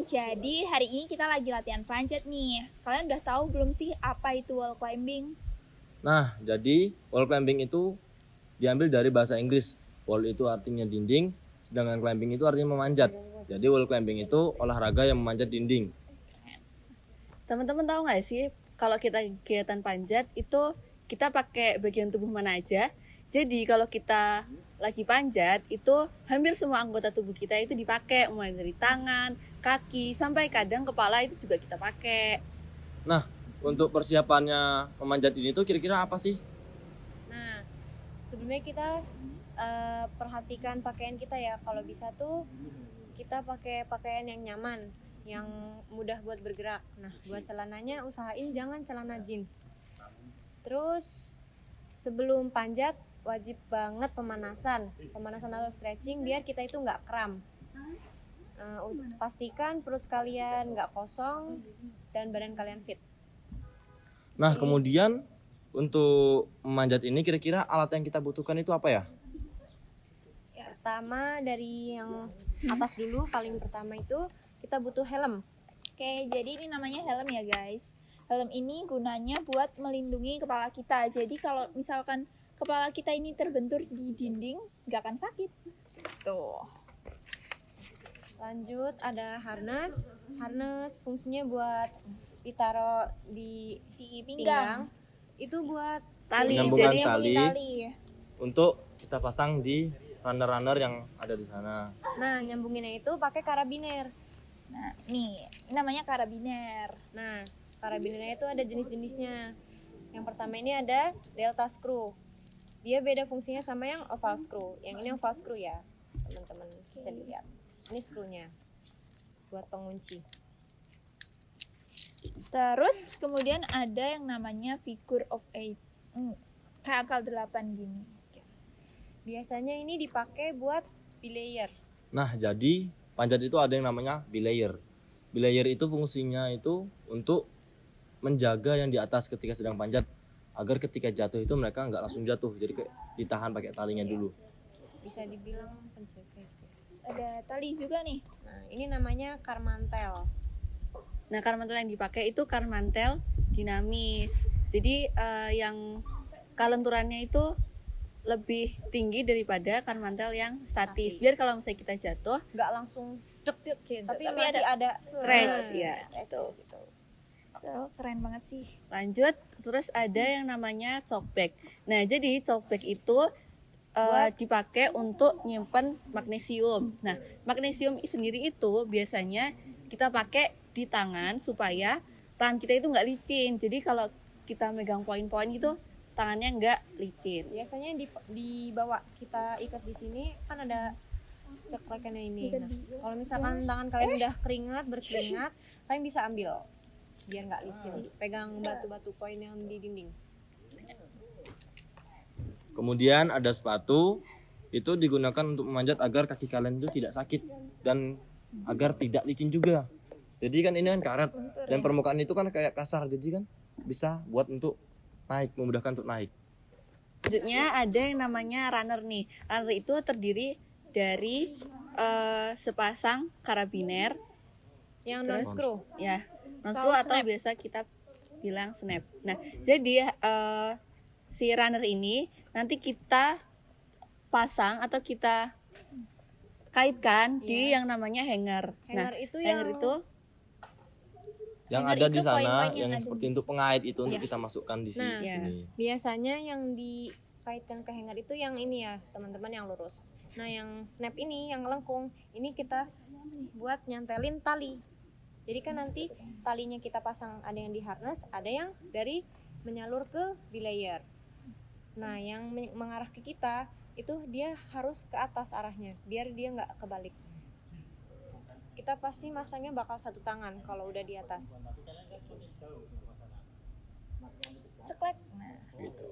Jadi hari ini kita lagi latihan panjat nih. Kalian udah tahu belum sih apa itu wall climbing? Nah, jadi wall climbing itu diambil dari bahasa Inggris. Wall itu artinya dinding, sedangkan climbing itu artinya memanjat. Jadi wall climbing itu olahraga yang memanjat dinding. Teman-teman tahu nggak sih kalau kita kegiatan panjat itu kita pakai bagian tubuh mana aja? Jadi kalau kita lagi panjat itu hampir semua anggota tubuh kita itu dipakai, mulai dari tangan, kaki, sampai kadang kepala itu juga kita pakai. Nah, untuk persiapannya memanjat ini tuh kira-kira apa sih? Nah, sebelumnya kita perhatikan pakaian kita ya. Kalau bisa tuh kita pakai pakaian yang nyaman, yang mudah buat bergerak. Nah, buat celananya usahain jangan celana jeans. Terus sebelum panjat wajib banget pemanasan atau stretching biar kita itu nggak kram. Pastikan perut kalian nggak kosong dan badan kalian fit. Nah, kemudian untuk memanjat ini kira-kira alat yang kita butuhkan itu apa ya? Pertama dari yang atas dulu, paling pertama itu kita butuh helm. Oke, jadi ini namanya helm ya guys. Helm ini gunanya buat melindungi kepala kita. Jadi kalau misalkan kepala kita ini terbentur di dinding, nggak akan sakit. Tuh. Lanjut ada harness. Harness fungsinya buat ditaruh di pinggang. Itu buat Tali, Menyambungkan jadi tali untuk kita pasang di runner-runner yang ada di sana. Nah, nyambunginnya itu pakai karabiner. Nah, ini namanya karabiner. Nah, karabinernya itu ada jenis-jenisnya. Yang pertama ini ada delta screw. Dia beda fungsinya sama yang oval screw. Yang ini oval screw ya, teman-teman bisa dilihat. Ini screw-nya buat pengunci. Terus kemudian ada yang namanya figure of 8. Kayak angka 8 gini. Biasanya ini dipakai buat belayer. Nah, jadi panjat itu ada yang namanya belayer. Belayer itu fungsinya itu untuk menjaga yang di atas ketika sedang panjat, agar ketika jatuh itu mereka nggak langsung jatuh, jadi kayak ditahan pakai talinya dulu. Bisa dibilang penjaga gitu. Ada tali juga nih. Nah, ini namanya karmantel. Nah, karmantel yang dipakai itu karmantel dinamis. Jadi yang kalenturannya itu lebih tinggi daripada karmantel yang statis. Biar kalau misalnya kita jatuh, Nggak langsung dek gitu, tapi Tapi masih ada stretch ya. gitu. Tuh, keren banget sih. Lanjut, terus ada yang namanya chalk bag. Nah, jadi chalk bag itu dipakai untuk nyimpen magnesium. Nah, magnesium sendiri itu biasanya kita pakai di tangan supaya tangan kita itu nggak licin. Jadi kalau kita megang poin-poin gitu, tangannya nggak licin. Biasanya dibawa kita ikat di sini kan ada ceklekannya ini. Nah, kalau misalkan tangan kalian udah berkeringat, kalian bisa ambil biar nggak licin. Pegang batu-batu poin yang di dinding. Kemudian ada sepatu, itu digunakan untuk memanjat agar kaki kalian itu tidak sakit dan agar tidak licin juga. Jadi kan ini kan karet dan permukaan itu kan kayak kasar, jadi kan bisa buat untuk naik, memudahkan untuk naik. Selanjutnya ada yang namanya runner nih. Runner itu terdiri dari sepasang karabiner Yang non screw. ya, non-screw atau biasa kita bilang snap. Nah, jadi si runner ini nanti kita pasang atau kita kaitkan di yang namanya hanger. Nah, Hanger itu hanger yang itu Yang Hanger ada itu di sana, poin-poin yang yang ada seperti untuk pengait itu untuk kita masukkan di sini. Nah, sini. biasanya yang dikaitkan ke hanger itu yang ini ya, teman-teman, yang lurus. Nah, yang snap ini, yang lengkung, ini kita buat nyantelin tali. Jadi kan nanti talinya kita pasang, ada yang di harness, ada yang dari menyalur ke belayer. Nah, yang mengarah ke kita itu dia harus ke atas arahnya, biar dia nggak kebalik. Kita pasti masangnya bakal satu tangan kalau udah di atas. Ceklek. Nah, Gitu.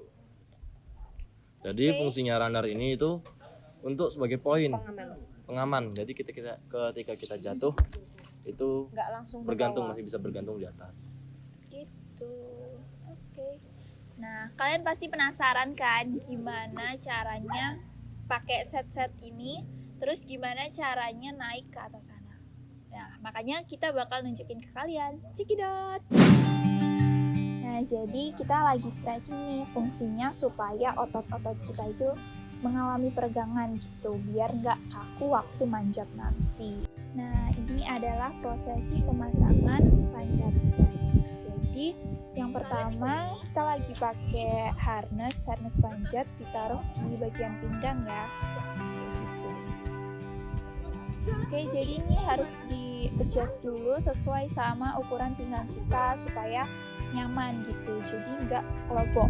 Jadi fungsinya runner ini itu untuk sebagai poin pengaman. Jadi ketika kita jatuh itu Nggak langsung ke bergantung, bawah. masih bisa bergantung di atas. gitu. Oke. Nah, kalian pasti penasaran kan gimana caranya pakai set-set ini, terus gimana caranya naik ke atas sana. Nah, makanya kita bakal nunjukin ke kalian. Cekidot. Nah, jadi kita lagi stretching nih, fungsinya supaya otot-otot kita itu mengalami peregangan gitu, biar nggak kaku waktu manjat nanti. Nah, ini adalah prosesi pemasangan panjat set. Jadi, yang pertama kita lagi pakai harness panjat, ditaruh di bagian pinggang ya. Gitu. Oke, jadi ini harus di-adjust dulu sesuai sama ukuran pinggang kita supaya nyaman gitu, jadi nggak kelobok.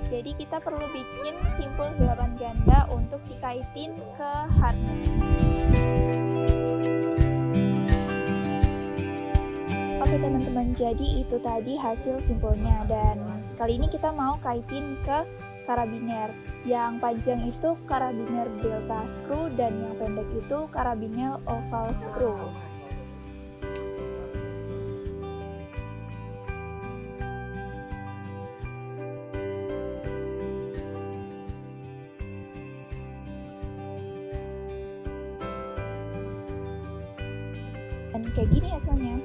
Jadi kita perlu bikin simpul 8 ganda untuk dikaitin ke harness. Oke teman-teman, jadi itu tadi hasil simpulnya, dan kali ini kita mau kaitin ke karabiner. Yang panjang itu karabiner delta screw dan yang pendek itu karabiner oval screw. Dan kayak gini hasilnya.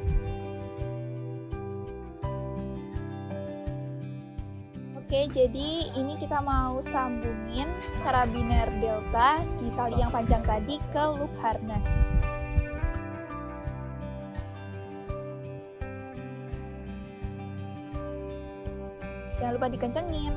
Oke, jadi ini kita mau sambungin karabiner delta di tali yang panjang tadi ke loop harness. Jangan lupa dikencengin.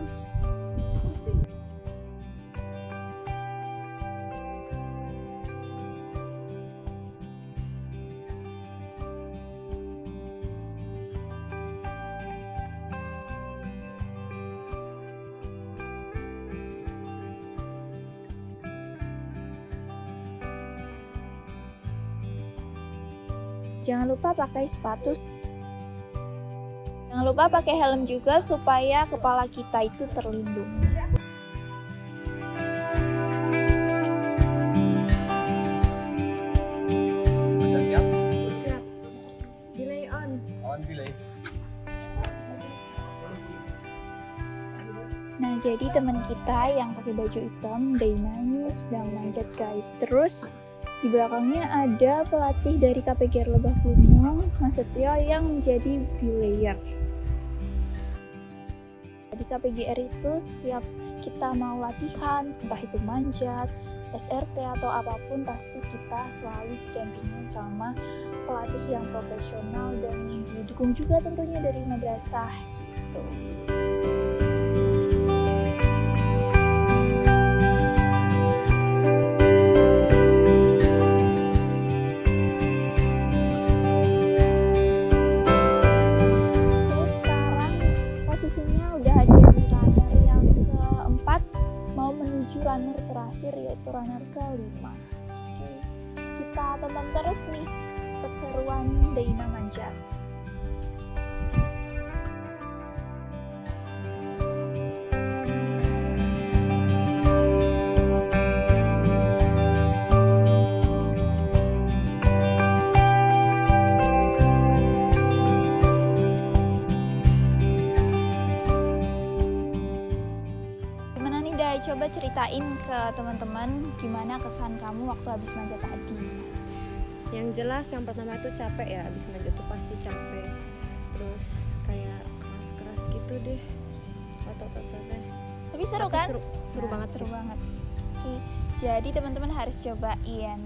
Jangan lupa pakai sepatu. Jangan lupa pakai helm juga supaya kepala kita itu terlindungi. Siap? Siap. Delay on. On delay. Nah, jadi teman kita yang pakai baju hitam, Daina, sedang manjat guys. Terus di belakangnya ada pelatih dari KPGR Lebak Gunung, Mas Setio, yang menjadi belayer. Di KPGR itu setiap kita mau latihan, entah itu manjat, SRT atau apapun, pasti kita selalu didampingin sama pelatih yang profesional dan didukung juga tentunya dari madrasah gitu. Runner terakhir yaitu runner ke-5. Kita tonton terus nih keseruan Daina manjat. Coba ceritain ke teman-teman gimana kesan kamu waktu habis manjat tadi. Yang jelas yang pertama itu capek ya, habis manjat tuh pasti capek. Terus kayak keras-keras gitu deh otot-ototnya. Tapi seru kan? Seru Nah, banget seru sih. banget. Oke, jadi teman-teman harus cobain.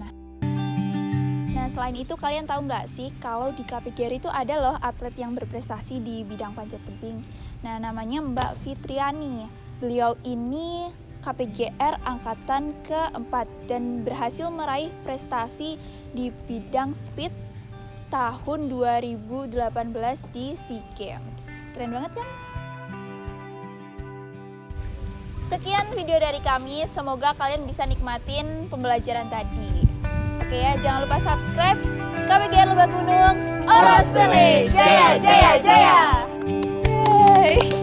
Nah, selain itu kalian tahu nggak sih kalau di KPGR itu ada loh atlet yang berprestasi di bidang panjat tebing. Nah, namanya Mbak Fitriani. Beliau ini KPGR angkatan ke-4 dan berhasil meraih prestasi di bidang speed tahun 2018 di SEA Games. Keren banget kan? Sekian video dari kami, semoga kalian bisa nikmatin pembelajaran tadi. Oke ya, jangan lupa subscribe. KPGR Lebak Gunung, Oras Pele, Jaya Jaya Jaya. Yeay.